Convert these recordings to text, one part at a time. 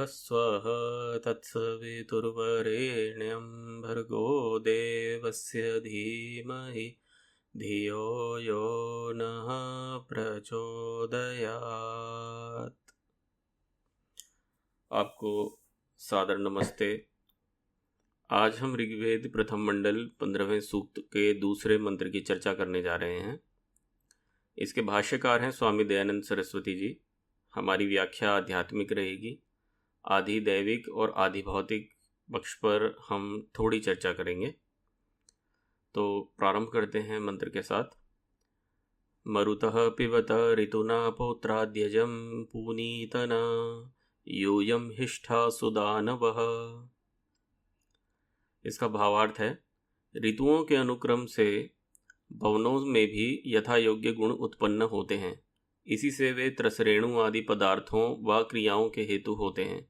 स्वः तत्सवितुर्वरेण्यं भर्गो देवस्य धीमहि धियो यो नः प्रचोदयात्। आपको सादर नमस्ते। आज हम ऋग्वेद प्रथम मंडल 15वें सूक्त के दूसरे मंत्र की चर्चा करने जा रहे हैं। इसके भाष्यकार हैं स्वामी दयानंद सरस्वती जी। हमारी व्याख्या आध्यात्मिक रहेगी। आधि दैविक और आधि भौतिक पक्ष पर हम थोड़ी चर्चा करेंगे। तो प्रारंभ करते हैं मंत्र के साथ। मरुतः पिबत ऋतुना पौत्राद्यजं पूनीतना यूयं हिष्ठा सुदानवः। इसका भावार्थ है, ऋतुओं के अनुक्रम से भवनों में भी यथा योग्य गुण उत्पन्न होते हैं। इसी से वे त्रसरेणु आदि पदार्थों व क्रियाओं के हेतु होते हैं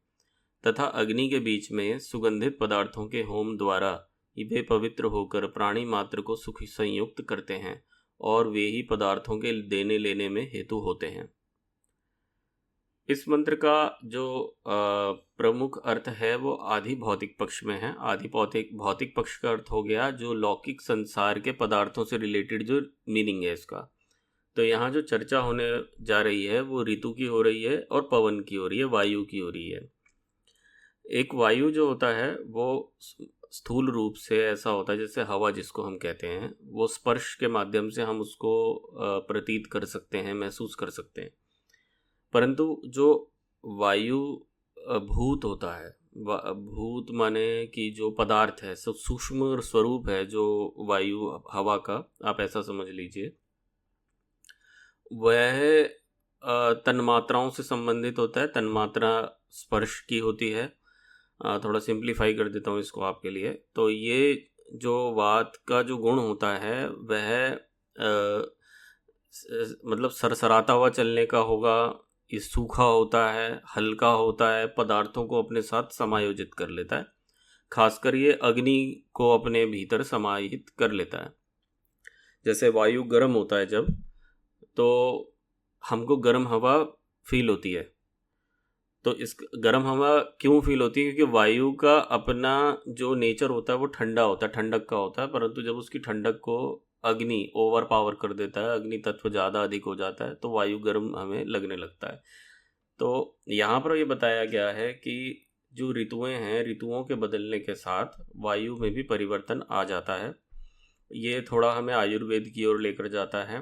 तथा अग्नि के बीच में सुगंधित पदार्थों के होम द्वारा वे पवित्र होकर प्राणी मात्र को सुख संयुक्त करते हैं और वे ही पदार्थों के देने लेने में हेतु होते हैं। इस मंत्र का जो प्रमुख अर्थ है वो आधि भौतिक पक्ष में है। आधि भौतिक पक्ष का अर्थ हो गया जो लौकिक संसार के पदार्थों से रिलेटेड जो मीनिंग है इसका। तो यहाँ जो चर्चा होने जा रही है वो ऋतु की हो रही है और पवन की हो रही है, वायु की हो रही है। एक वायु जो होता है वो स्थूल रूप से ऐसा होता है जैसे हवा जिसको हम कहते हैं, वो स्पर्श के माध्यम से हम उसको प्रतीत कर सकते हैं, महसूस कर सकते हैं। परंतु जो वायु भूत होता है, भूत माने कि जो पदार्थ है, सब सूक्ष्म स्वरूप है जो वायु हवा का, आप ऐसा समझ लीजिए, वह तन्मात्राओं से संबंधित होता है। तन्मात्रा स्पर्श की होती है। थोड़ा सिंप्लीफाई कर देता हूँ इसको आपके लिए। तो ये जो वात का जो गुण होता है वह मतलब सरसराता हुआ चलने का होगा, ये सूखा होता है, हल्का होता है, पदार्थों को अपने साथ समायोजित कर लेता है। खासकर ये अग्नि को अपने भीतर समाहित कर लेता है। जैसे वायु गर्म होता है जब, तो हमको गर्म हवा फील होती है। तो इस गर्म हवा क्यों फील होती है? क्योंकि वायु का अपना जो नेचर होता है वो ठंडा होता है, ठंडक का होता है। परंतु जब उसकी ठंडक को अग्नि ओवर पावर कर देता है, अग्नि तत्व ज़्यादा अधिक हो जाता है, तो वायु गर्म हमें लगने लगता है। तो यहाँ पर ये बताया गया है कि जो ऋतुएं हैं, ऋतुओं के बदलने के साथ वायु में भी परिवर्तन आ जाता है। ये थोड़ा हमें आयुर्वेद की ओर लेकर जाता है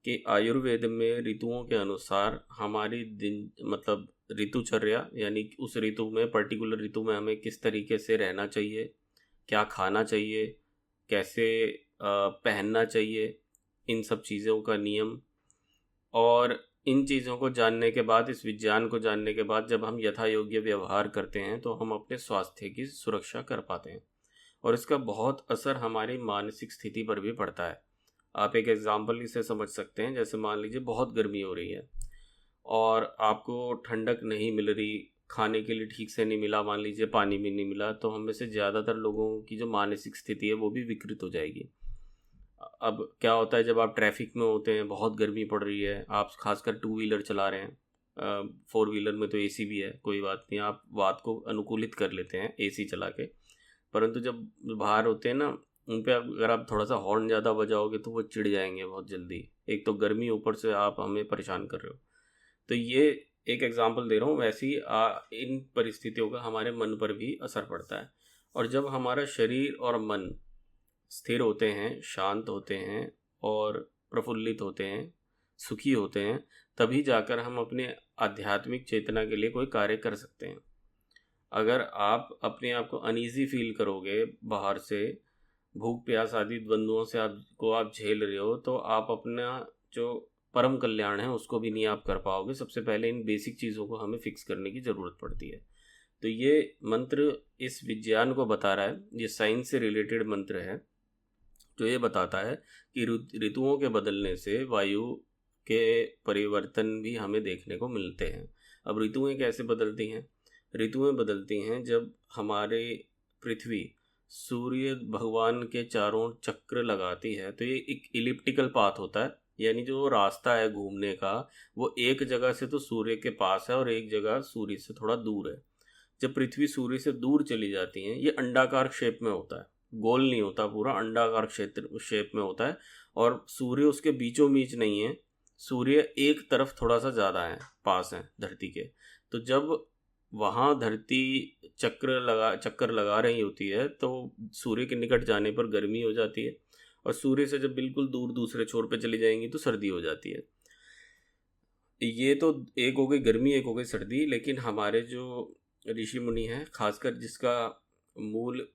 कि आयुर्वेद में ऋतुओं के अनुसार हमारी दिन मतलब ऋतुचर्या, यानी उस ऋतु में, पर्टिकुलर ऋतु में हमें किस तरीके से रहना चाहिए, क्या खाना चाहिए, कैसे पहनना चाहिए, इन सब चीज़ों का नियम। और इन चीज़ों को जानने के बाद, इस विज्ञान को जानने के बाद जब हम यथा योग्य व्यवहार करते हैं तो हम अपने स्वास्थ्य की सुरक्षा कर पाते हैं। और इसका बहुत असर हमारी मानसिक स्थिति पर भी पड़ता है। आप एक एग्जाम्पल इसे समझ सकते हैं। जैसे मान लीजिए बहुत गर्मी हो रही है और आपको ठंडक नहीं मिल रही, खाने के लिए ठीक से नहीं मिला, मान लीजिए पानी भी नहीं मिला, तो हम में से ज़्यादातर लोगों की जो मानसिक स्थिति है वो भी विकृत हो जाएगी। अब क्या होता है, जब आप ट्रैफिक में होते हैं, बहुत गर्मी पड़ रही है, आप खासकर 2 व्हीलर चला रहे हैं, 4 व्हीलर में तो एसी भी है, कोई बात नहीं, आप बात को अनुकूलित कर लेते हैं एसी चला के। परंतु जब बाहर होते हैं ना, उन पे अगर आप थोड़ा सा हॉर्न ज़्यादा बजाओगे तो वो चिढ़ जाएंगे बहुत जल्दी। एक तो गर्मी, ऊपर से आप हमें परेशान कर रहे हो। तो ये एक एग्जांपल दे रहा हूँ। वैसे ही इन परिस्थितियों का हमारे मन पर भी असर पड़ता है। और जब हमारा शरीर और मन स्थिर होते हैं, शांत होते हैं और प्रफुल्लित होते हैं, सुखी होते हैं, तभी जाकर हम अपने आध्यात्मिक चेतना के लिए कोई कार्य कर सकते हैं। अगर आप अपने आप को अनईजी फील करोगे, बाहर से भूख प्यास आदि द्वंद्वों से आप झेल रहे हो, तो आप अपना जो परम कल्याण है उसको भी नहीं आप कर पाओगे। सबसे पहले इन बेसिक चीज़ों को हमें फिक्स करने की ज़रूरत पड़ती है। तो ये मंत्र इस विज्ञान को बता रहा है, ये साइंस से रिलेटेड मंत्र है जो ये बताता है कि ऋतुओं के बदलने से वायु के परिवर्तन भी हमें देखने को मिलते हैं। अब ऋतुएं कैसे बदलती हैं? ऋतुएं बदलती हैं जब हमारे पृथ्वी सूर्य भगवान के चारों चक्र लगाती है। तो ये एक इलिप्टिकल पाथ होता है, यानी जो रास्ता है घूमने का वो एक जगह से तो सूर्य के पास है और एक जगह सूर्य से थोड़ा दूर है। जब पृथ्वी सूर्य से दूर चली जाती है, ये अंडाकार शेप में होता है, गोल नहीं होता, पूरा अंडाकार क्षेत्र शेप में होता है, और सूर्य उसके बीचों बीच नहीं है, सूर्य एक तरफ थोड़ा सा ज़्यादा है, पास है धरती के। तो जब वहाँ धरती चक्कर लगा रही होती है तो सूर्य के निकट जाने पर गर्मी हो जाती है, और सूर्य से जब बिल्कुल दूर दूसरे छोर पे चली जाएंगी तो सर्दी हो जाती है। ये तो एक हो गई गर्मी, एक हो गई सर्दी। लेकिन हमारे जो ऋषि मुनि हैं, खासकर जिसका मूल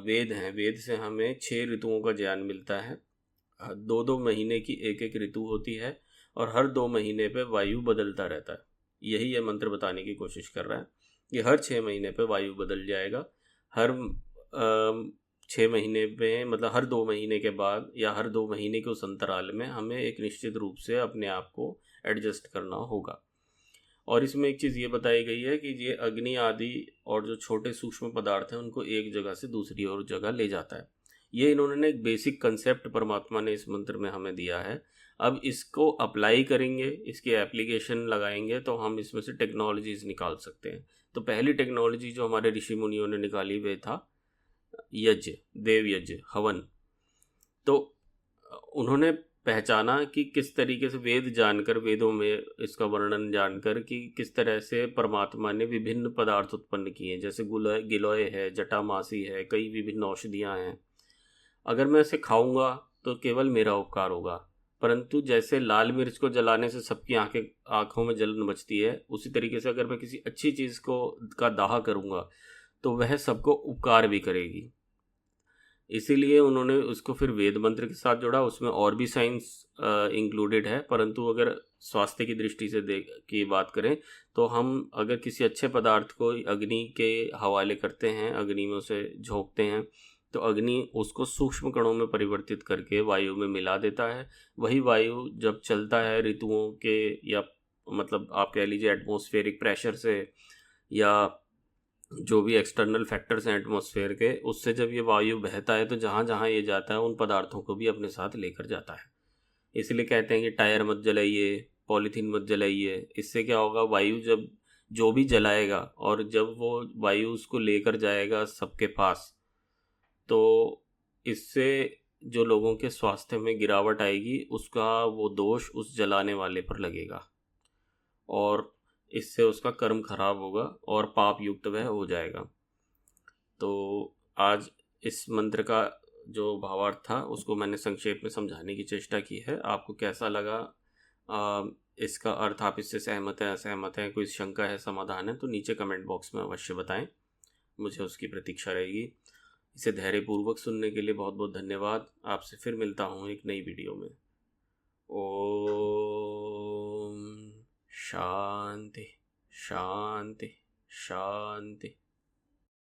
वेद हैं, वेद से हमें 6 ऋतुओं का ज्ञान मिलता है। 2-2 महीने की एक एक ऋतु होती है, और हर 2 महीने पे वायु बदलता रहता है। यही ये मंत्र बताने की कोशिश कर रहा है कि हर 6 महीने पे वायु बदल जाएगा। हर 6 महीने में, मतलब हर 2 महीने के बाद या हर 2 महीने के उस अंतराल में हमें एक निश्चित रूप से अपने आप को एडजस्ट करना होगा। और इसमें एक चीज़ ये बताई गई है कि ये अग्नि आदि और जो छोटे सूक्ष्म पदार्थ हैं उनको एक जगह से दूसरी और जगह ले जाता है। ये इन्होंने एक बेसिक कंसेप्ट परमात्मा ने इस मंत्र में हमें दिया है। अब इसको अप्लाई करेंगे, इसकी एप्लीकेशन लगाएंगे तो हम इसमें से टेक्नोलॉजीज निकाल सकते हैं। तो पहली टेक्नोलॉजी जो हमारे ऋषि मुनियों ने निकाली वे था यज्ञ, देव यज्ञ, हवन। तो उन्होंने पहचाना कि किस तरीके से वेद जानकर, वेदों में इसका वर्णन जानकर कि किस तरह से परमात्मा ने विभिन्न पदार्थ उत्पन्न किए, जैसे गिलोय है, जटामासी है, कई विभिन्न औषधियाँ हैं। अगर मैं इसे खाऊंगा तो केवल मेरा उपकार होगा, परंतु जैसे लाल मिर्च को जलाने से सबकी आंखों में जलन मचती है, उसी तरीके से अगर मैं किसी अच्छी चीज़ का दाह करूंगा तो वह सबको उपकार भी करेगी। इसीलिए उन्होंने उसको फिर वेद मंत्र के साथ जोड़ा। उसमें और भी साइंस इंक्लूडेड है, परंतु अगर स्वास्थ्य की दृष्टि से की बात करें तो हम अगर किसी अच्छे पदार्थ को अग्नि के हवाले करते हैं, अग्नि में उसे झोंकते हैं, तो अग्नि उसको सूक्ष्म कणों में परिवर्तित करके वायु में मिला देता है। वही वायु जब चलता है ऋतुओं के, या मतलब आप कह लीजिए एटमॉस्फेरिक प्रेशर से, या जो भी एक्सटर्नल फैक्टर्स हैं एटमॉस्फेयर के, उससे जब ये वायु बहता है तो जहाँ जहाँ ये जाता है उन पदार्थों को भी अपने साथ लेकर जाता है। इसलिए कहते हैं कि टायर मत जलाइए, पॉलीथीन मत जलाइए। इससे क्या होगा, वायु जब जो भी जलाएगा और जब वो वायु उसको लेकर जाएगा सबके पास, तो इससे जो लोगों के स्वास्थ्य में गिरावट आएगी उसका वो दोष उस जलाने वाले पर लगेगा, और इससे उसका कर्म खराब होगा और पाप युक्त वह हो जाएगा। तो आज इस मंत्र का जो भावार्थ था उसको मैंने संक्षेप में समझाने की चेष्टा की है। आपको कैसा लगा, इसका अर्थ आप इससे सहमत हैं, असहमत हैं, कोई शंका है, समाधान है, तो नीचे कमेंट बॉक्स में अवश्य बताएं, मुझे उसकी प्रतीक्षा रहेगी। इसे धैर्यपूर्वक सुनने के लिए बहुत बहुत धन्यवाद। आपसे फिर मिलता हूँ एक नई वीडियो में। ओम शांति शांति शांति।